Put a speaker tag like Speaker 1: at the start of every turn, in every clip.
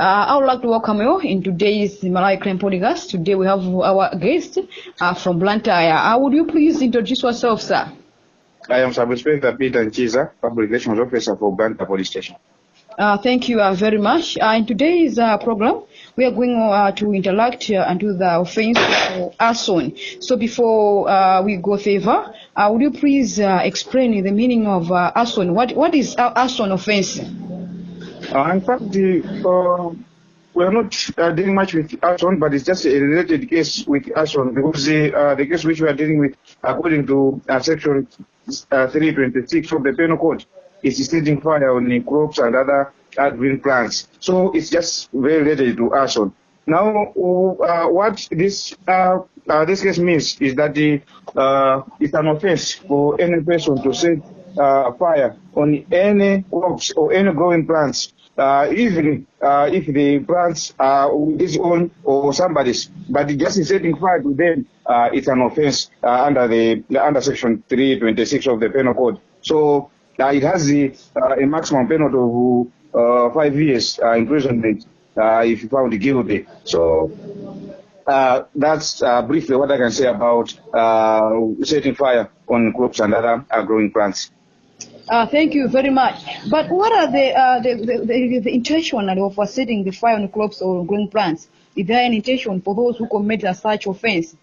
Speaker 1: I would like to welcome you in today's Malay Crime Podcast. Today we have our guest from Blantyre. Would you please introduce yourself, sir?
Speaker 2: I am Sub-Inpector Nchiza, Public Relations Officer for Blantyre Police Station.
Speaker 1: Thank you very much. In today's program, we are going to interact and do the offense of arson. So before we go further, would you please explain the meaning of arson? What is arson offense?
Speaker 2: In fact, we are not dealing much with arson, but it's just a related case with arson because the case which we are dealing with, according to Section 326 of the Penal Code, is setting fire on the crops and other green plants. So it's just very related to arson. Now, what this case means is that it's an offense for any person to set fire on any crops or any growing plants, even if the plants are his own or somebody's, but just setting fire to them, it's an offense under Section 326 of the Penal Code. So it has a maximum penalty of 5 years imprisonment if found guilty. So that's briefly what I can say about setting fire on crops and other growing plants.
Speaker 1: Thank you very much. But what are the intention of setting the fire on crops or growing plants? Is there an intention for those who commit such offense?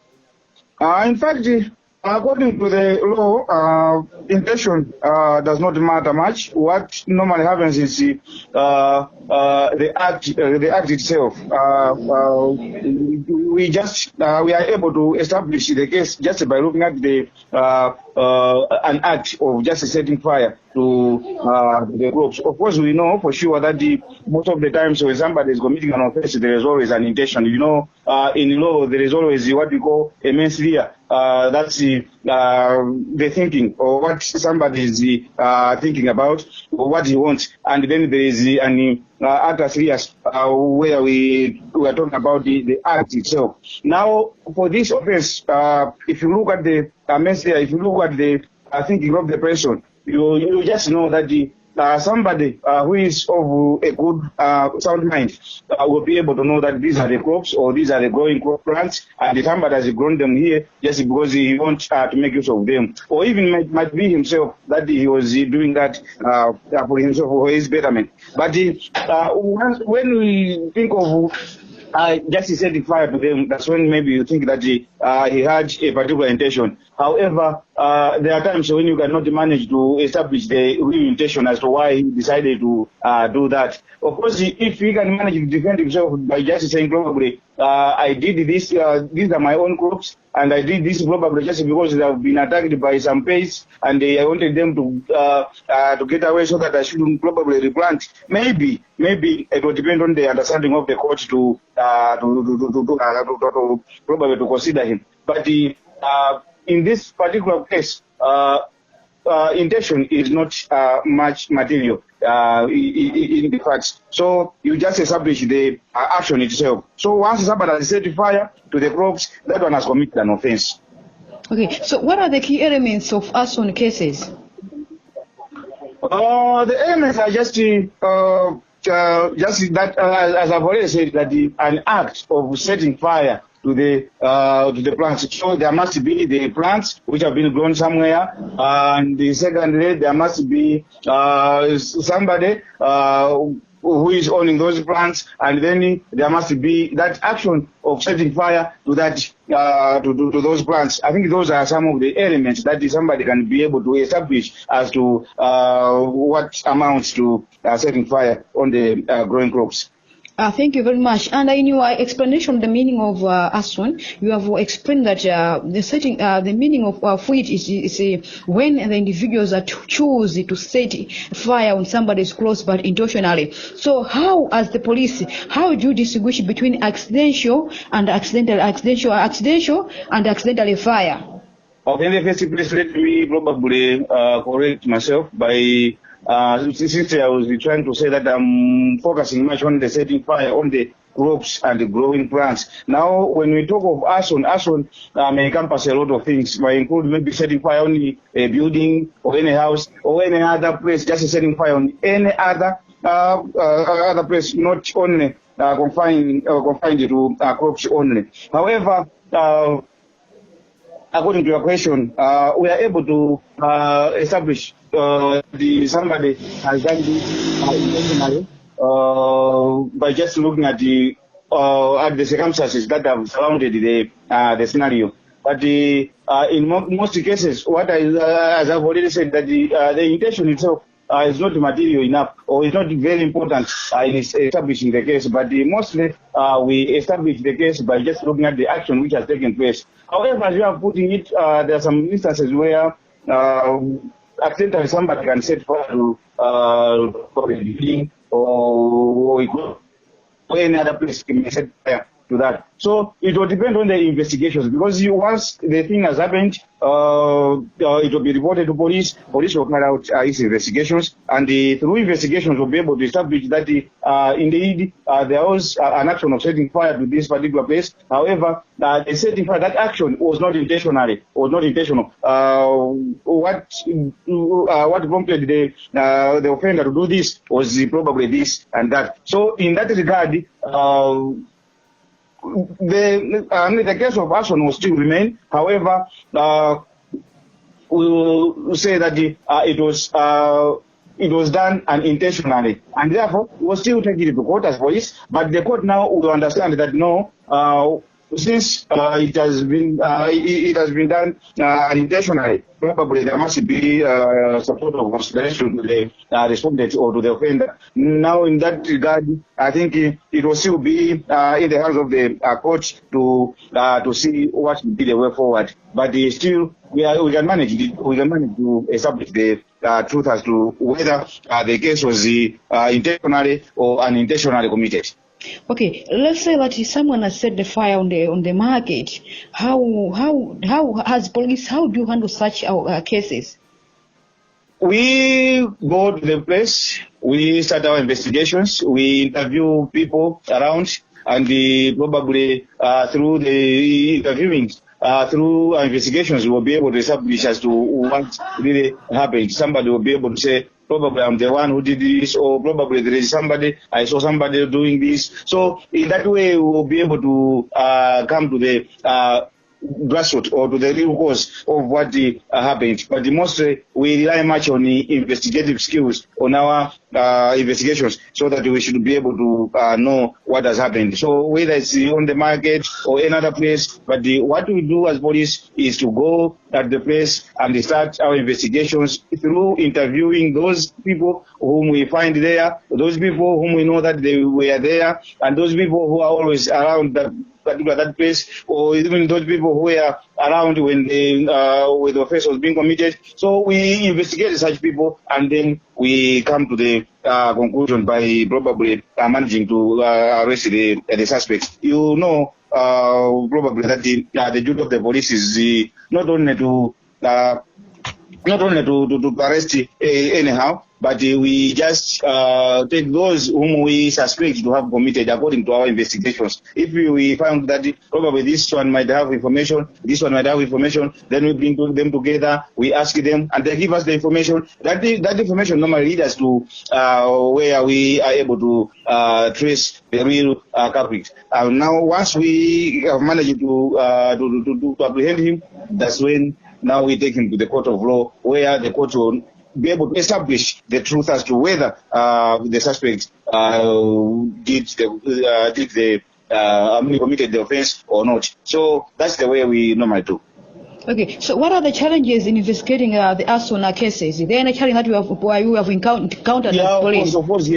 Speaker 2: In fact, according to the law, intention does not matter much. What normally happens is the act itself. We are able to establish the case just by looking at an act of just setting fire to the crops. Of course, we know for sure that most of the times when somebody is committing an offense, there is always an intention. You know, in law, there is always what we call a mens rea. That's the thinking or what somebody is thinking about or what he wants. And then there is an act serious where we are talking about the act itself. Now, for this offense, if you look at the mens rea, if you look at the thinking of the person, you just know that somebody who is of a good sound mind will be able to know that these are the crops or these are the growing crop plants, and somebody has grown them here just because he wants to make use of them, or even might be himself that he was doing that for himself or his betterment. But when we think of just setting fire to them, that's when maybe you think that he had a particular intention. However, there are times when you cannot manage to establish the real intention as to why he decided to do that. Of course, if he can manage to defend himself by just saying probably, I did this, these are my own crops, and I did this probably just because they have been attacked by some pests, and I wanted them to get away so that I shouldn't probably replant. Maybe it will depend on the understanding of the court to probably to consider him. But in this particular case, intention is not much material in the facts. So you just establish the action itself. So once somebody has set fire to the crops, that one has committed an offense.
Speaker 1: Okay, so what are the key elements of arson cases?
Speaker 2: The elements are just that, as I've already said, that an act of setting fire to the plants. So there must be the plants which have been grown somewhere, and the secondly, there must be somebody who is owning those plants, and then there must be that action of setting fire to that to those plants. I think those are some of the elements that somebody can be able to establish as to what amounts to setting fire on the growing crops.
Speaker 1: Thank you very much. And in your explanation of the meaning of arson, you have explained that the meaning of which is when the individuals are choose to set fire on somebody's clothes but intentionally. So how, as the police, how do you distinguish between accidental and accidental fire?
Speaker 2: Okay, in the first place, let me probably correct myself by since I was trying to say that I'm focusing much on the setting fire on the crops and the growing plants. Now, when we talk of arson may encompass a lot of things. May include maybe setting fire on a building or any house or any other place, just setting fire on any other place, not only confined to crops only. However, according to your question, we are able to establish somebody has done this intentionally by just looking at the circumstances that have surrounded the scenario. But in most cases, as I've already said, that the intention itself is not material enough, or is not very important in establishing the case. But mostly we establish the case by just looking at the action which has taken place. However, as you are putting it, there are some instances where accidentally somebody can set fire to a building or any other place can set fire to that. So it will depend on the investigations, because once the thing has happened, it will be reported to police. Police will carry out its investigations, and through investigations will be able to establish that indeed there was an action of setting fire to this particular place. However, the setting fire, that action was not intentional. What prompted the offender to do this was probably this and that. So in that regard, the case of Arson will still remain. However, we will say that it was done unintentionally, and therefore we will still take it to court as police. But the court now will understand that no, since it has been done unintentionally, probably there must be some sort of consideration to the respondent or to the offender. Now, in that regard, I think it will still be in the hands of the court to see what will be the way forward. But still, we can manage it. We can manage to establish the truth as to whether the case was intentionally or unintentionally committed.
Speaker 1: Okay, let's say that someone has set the fire on the market. How as police, how do you handle such cases?
Speaker 2: We go to the place, we start our investigations, we interview people around, and probably through the interviewing, through our investigations, we will be able to establish as to what really happened. Somebody will be able to say, probably I'm the one who did this, or probably there is somebody, I saw somebody doing this. So in that way, we will be able to come to the grassroots or to the real cause of what happened. But mostly we rely much on the investigative skills on our investigations, so that we should be able to know what has happened. So whether it's on the market or another place, but what we do as police is to go at the place and start our investigations through interviewing those people whom we find there, those people whom we know that they were there, and those people who are always around that place, or even those people who were around when the offense was being committed. So we investigate such people, and then we come to the conclusion by probably managing to arrest the suspects. You know, probably that the duty of the police is not only to arrest anyhow, but we just take those whom we suspect to have committed according to our investigations. If we found that probably this one might have information, then we bring them together, we ask them, and they give us the information. That information normally leads us to where we are able to trace the real culprit. Now, once we have managed to apprehend him, that's when now we take him to the court of law, where the court will be able to establish the truth as to whether the suspect committed the offense or not. So that's the way we normally do.
Speaker 1: Okay, so what are the challenges in investigating the Arson cases? Is there any challenge that you have encountered as police?
Speaker 2: Of course,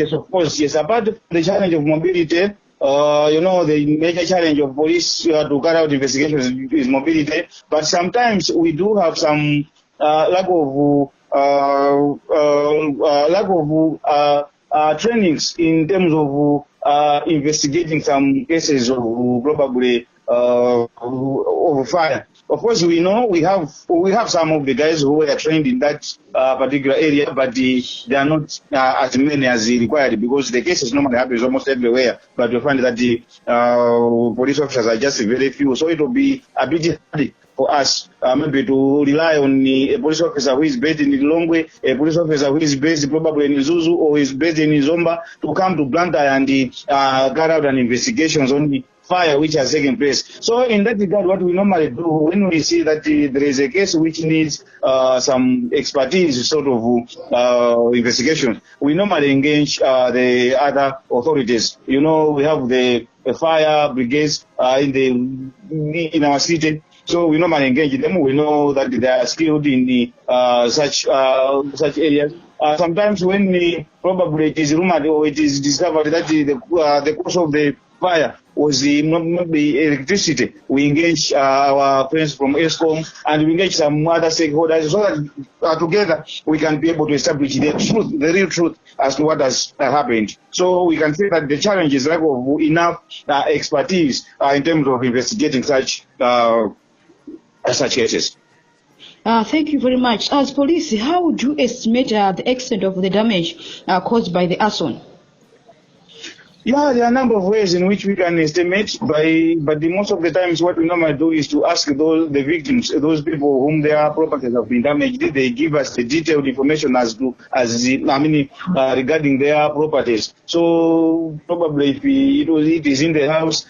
Speaker 2: yes. Apart from the challenge of mobility, the major challenge of police to carry out investigations is mobility. But sometimes we do have some lack of trainings in terms of investigating some cases of probably of fire. Of course, we know we have some of the guys who are trained in that particular area, but they are not as many as required, because the cases normally happens almost everywhere. But you find that the police officers are just very few, so it will be a bit hard for us maybe to rely on a police officer who is based in Lilongwe, a police officer who is based probably in Zuzu or is based in Izomba to come to Blantyre and carry out an investigation on the fire which has taken place. So in that regard, what we normally do when we see that there is a case which needs some expertise sort of investigation, we normally engage the other authorities. You know, we have the fire brigades in our city. So we normally engage them. We know that they are skilled in such areas. Sometimes when probably it is rumored or it is discovered that the cause of the fire was not the electricity, we engage our friends from ESCOM and we engage some other stakeholders so that together we can be able to establish the truth, the real truth as to what has happened. So we can say that the challenge is lack of enough expertise in terms of investigating such cases.
Speaker 1: Thank you very much. As police, how would you estimate the extent of the damage caused by the arson?
Speaker 2: Yeah, there are a number of ways in which we can estimate, but most of the times what we normally do is to ask the victims, those people whom their properties have been damaged, they give us the detailed information regarding their properties. So probably if it is in the house,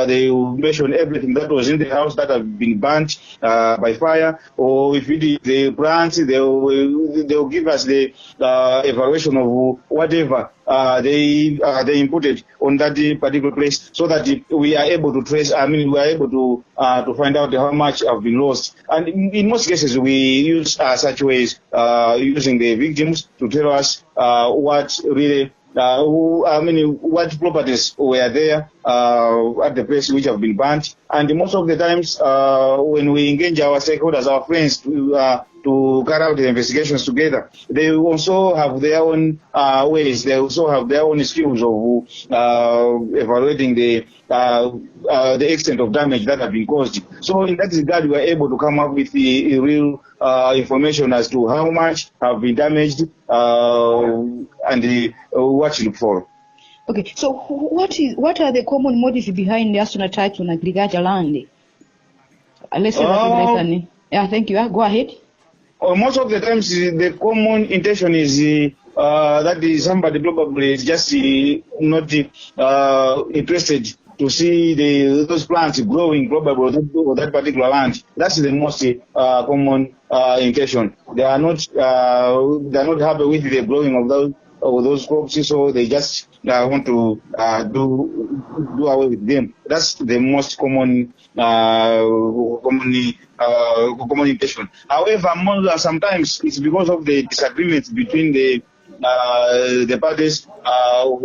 Speaker 2: they will mention everything that was in the house that have been burnt by fire, or if it is the plants, they will give us the evaluation of whatever they inputted on that particular place, so that we are able to trace. We are able to find out how much have been lost. And in most cases, we use such ways, using the victims to tell us what really. What properties were there at the place which have been burnt, and most of the times when we engage our stakeholders, our friends, to carry out the investigations together, they also have their own ways. They also have their own skills of evaluating the extent of damage that have been caused. So in that regard, we are able to come up with the real information as to how much have been damaged and what to look for.
Speaker 1: Okay, so what are the common motives behind the arson attacks on agricultural land? Let's say yeah, thank you. Go ahead.
Speaker 2: Most of the times, the common intention is that somebody probably is just not interested to see those plants growing probably on that particular land. That's the most common intention. They are not happy with the growing of those crops, so they just want to do away with them. That's the most common intention. However, sometimes it's because of the disagreements between the parties,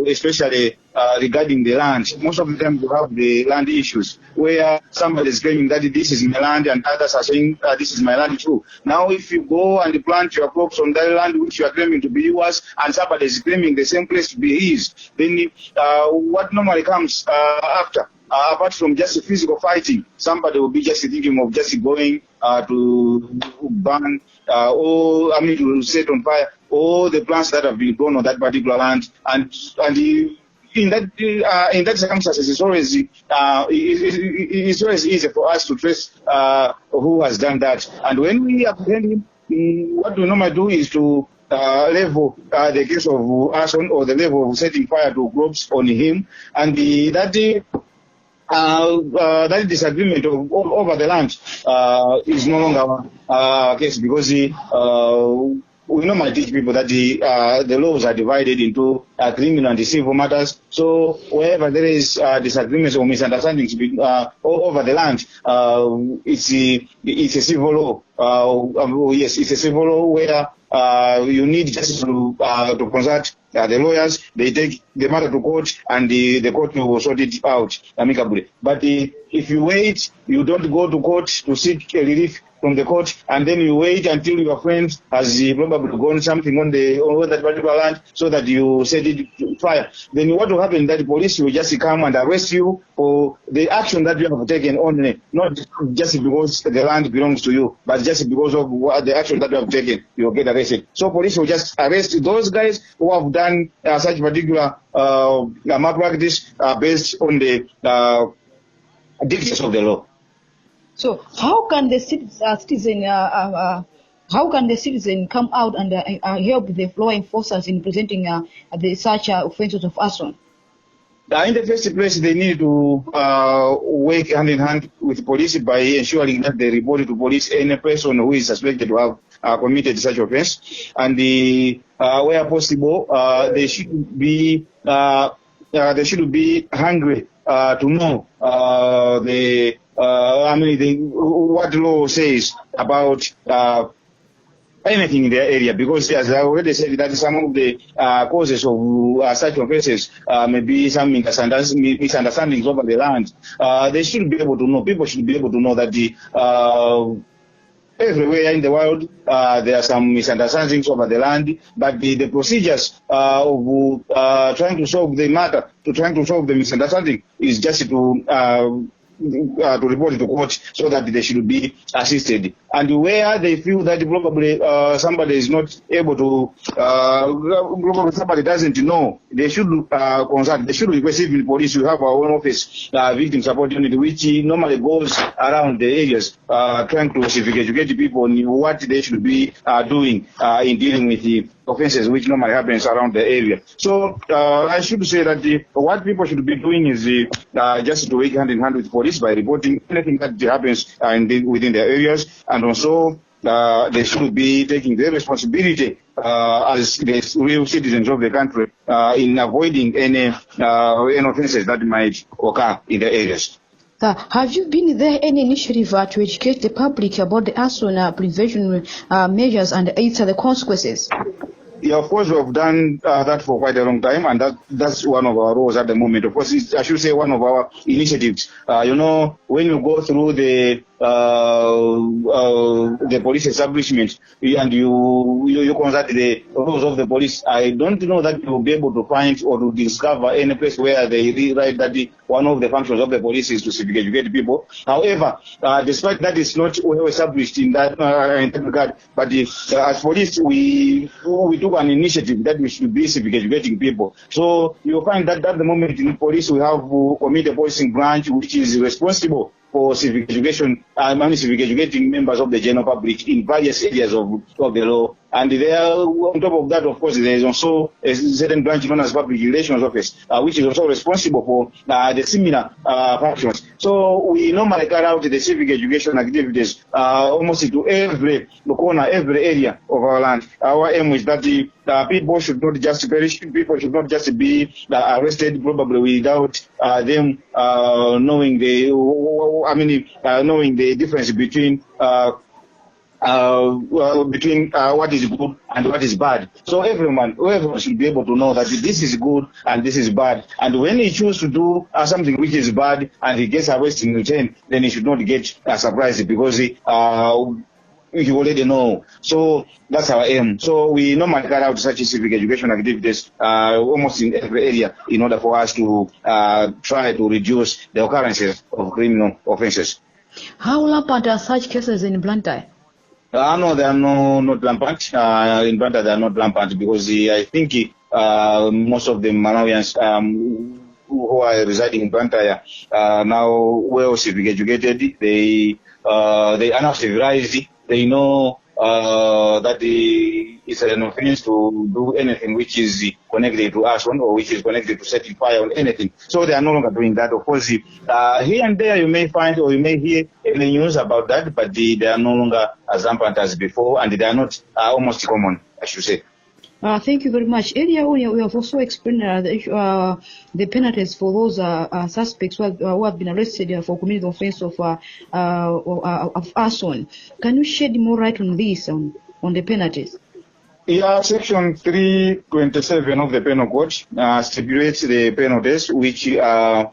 Speaker 2: especially regarding the land. Most of the time, you have the land issues where somebody is claiming that this is my land and others are saying this is my land too. Now, if you go and plant your crops on that land which you are claiming to be yours and somebody is claiming the same place to be his, then what normally comes after? Apart from just physical fighting, somebody will be just thinking of just going to burn to set on fire all the plants that have been grown on that particular land, and in that circumstances, it's always easy for us to trace who has done that. And when we apprehend him, what we normally do is to level the case of arson or the level of setting fire to crops on him, and that disagreement over the land is no longer our case, because we normally teach people that the laws are divided into criminal and civil matters. So wherever there is disagreements or misunderstandings over the land, it's a civil law. Yes, it's a civil law where you need just to consult the lawyers. They take the matter to court, and the court will sort it out amicably. But if you wait, you don't go to court to seek relief from the court, and then you wait until your friend has probably gone something on that particular land, so that you set it to fire. Then what will happen? That the police will just come and arrest you for the action that you have taken only, not just because the land belongs to you, but just because of the action that you have taken, you will get arrested. So police will just arrest those guys who have done such particular malpractice based on the dictates of the law.
Speaker 1: So how can the citizen come out and help the law enforcers in presenting such offences of arson?
Speaker 2: In the first place, they need to work hand in hand with police by ensuring that they report to police any person who is suspected to have committed such offense, and where possible, they should be hungry to know what law says about anything in their area, because as I already said, that some of the causes of such offences may be some misunderstandings over the land. They should be able to know, people should be able to know that everywhere in the world there are some misunderstandings over the land, but the procedures of trying to solve the matter, trying to solve the misunderstanding is just to report to court so that they should be assisted. And where they feel that probably somebody is not able to, probably somebody doesn't know, they should consult, they should request even police. We have our own office, victim support unit, which normally goes around the areas trying to civic educate people on what they should be doing in dealing with the offences which normally happens around the area. So I should say that what people should be doing is just to work hand in hand with police by reporting anything that happens within their areas, and also they should be taking their responsibility as the real citizens of the country in avoiding any offences that might occur in the areas.
Speaker 1: Have you been there any initiative to educate the public about the arson prevention measures and the consequences?
Speaker 2: Yeah, of course, we have done that for quite a long time, and that's one of our roles at the moment. Of course, I should say one of our initiatives. When you go through the police establishment and you consult the rules of the police, I don't know that you will be able to find or to discover any place where they write that one of the functions of the police is to civic educate people. However, despite that, it's not well established in that regard. But as police, we took an initiative that we should be civic educating people. So you'll find that at the moment in police, we have community policing branch, which is responsible for civic education, civic educating members of the general public in various areas of the law. And there, on top of that, of course, there is also a certain branch known as Public Relations Office, which is also responsible for the similar functions. So we normally carry out the civic education activities almost into every corner, every area of our land. Our aim is that people should not just perish, people should not just be arrested probably without them knowing the difference between what is good and what is bad. So everyone should be able to know that this is good and this is bad. And when he chooses to do something which is bad and he gets arrested in return, then he should not get surprised because you already know. So that's our aim. So we normally carry out such civic education activities almost in every area in order for us to try to reduce the occurrences of criminal offences.
Speaker 1: How rampant are such cases in Blantyre?
Speaker 2: No, they are not rampant. In Blantyre, they are not rampant because I think most of the Malawians who are residing in Blantyre are now well civic educated. They are now civilized. They know that it's an offense to do anything which is connected to arson or which is connected to setting fire on anything. So they are no longer doing that. Of course, here and there you may find or you may hear any news about that, but they are no longer as rampant as before, and they are not almost common, I should say.
Speaker 1: Thank you very much. Earlier on, we have also explained the penalties for those suspects who have been arrested for committing the offense of arson. Can you shed more light on this, on the penalties?
Speaker 2: Yeah, Section 327 of the Penal Code stipulates the penalties which are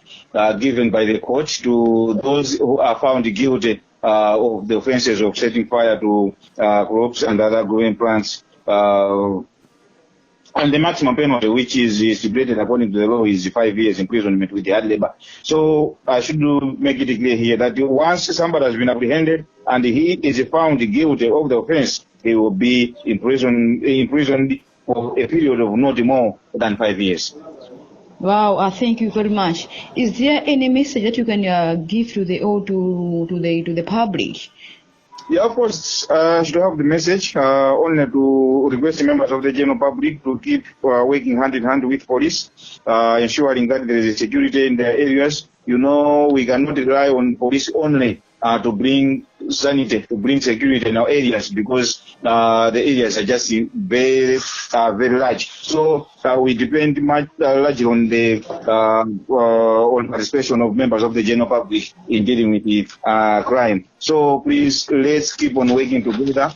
Speaker 2: given by the court to those who are found guilty of the offences of setting fire to crops and other growing plants. And the maximum penalty, which is stipulated according to the law, is 5 years imprisonment with hard labor. So I should make it clear here that once somebody has been apprehended and he is found guilty of the offense, he will be imprisoned for a period of not more than 5 years.
Speaker 1: Wow, thank you very much. Is there any message that you can give to the public?
Speaker 2: Yeah, of course, should have the message only to request members of the general public to keep working hand in hand with police, ensuring that there is security in the areas. You know, we cannot rely on police only to bring sanity, to bring security in our areas, because the areas are just very large. So we depend much largely on the on participation of members of the general public in dealing with the crime. So please, let's keep on working together.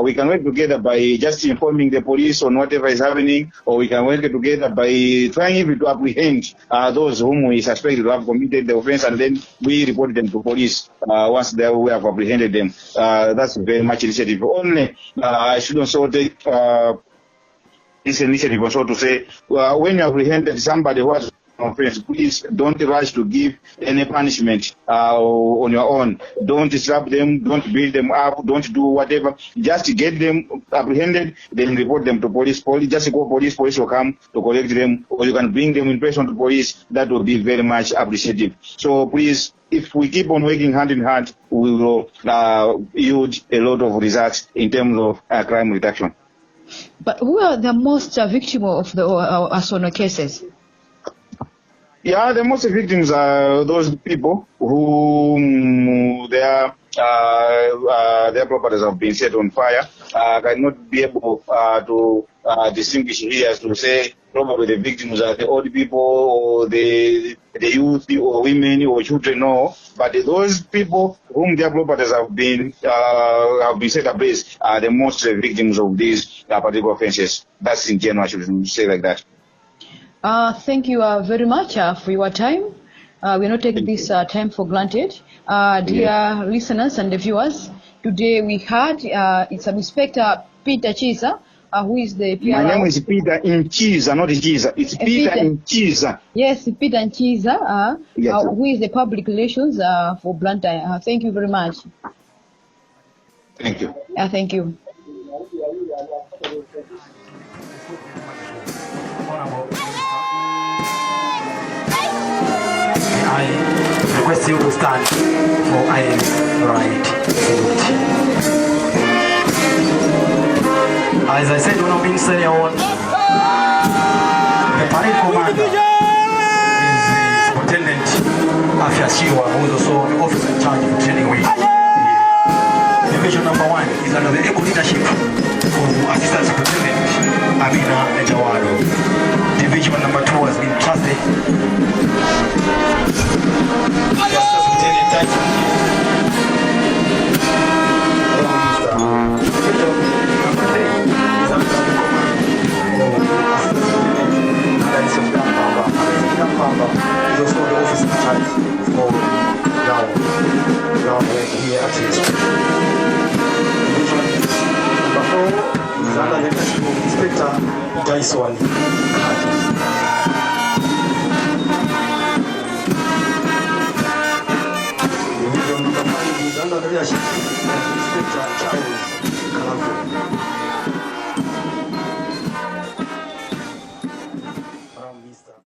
Speaker 2: We can work together by just informing the police on whatever is happening, or we can work together by trying even to apprehend those whom we suspect to have committed the offense, and then we report them to police once we have apprehended them. That's very much initiative. Only I should also take this initiative also to say, when you apprehended somebody who has offense, please don't rush to give any punishment on your own. Don't disturb them, don't build them up, don't do whatever. Just get them apprehended, then report them to police. Just call police will come to collect them, or you can bring them in person to police. That will be very much appreciative. So please, if we keep on working hand in hand, we will yield a lot of results in terms of crime reduction.
Speaker 1: But who are the most victims of the Arson cases?
Speaker 2: Yeah, the most victims are those people who their properties have been set on fire. Cannot be able to distinguish here as to say probably the victims are the old people or the youth or women or children. No, but those people whom their properties have been set ablaze are the most victims of these particular offences. That's in general, I should say like that.
Speaker 1: Thank you very much for your time. We're not taking this time for granted. Dear listeners and the viewers, today we had Sub-Inspector Peter Nchiza, who is the PR.
Speaker 2: My name is Peter Nchiza, not Nchiza. It's Peter Nchiza.
Speaker 1: Yes, Peter Nchiza,
Speaker 2: yes,
Speaker 1: who is the public relations for Blantyre. Thank you very much.
Speaker 2: Thank you.
Speaker 1: Thank you.
Speaker 3: I request you to stand for IM's right salute. As I said, we're not being senior on. The parade commander is the Superintendent Afiashiwa, who is also the officer in charge of training wing. Division number 1 is under the able leadership of Assistant Superintendent Amina Ejawado. Division number 2 has been trusted. Arson. Under the leadership of Inspector Charles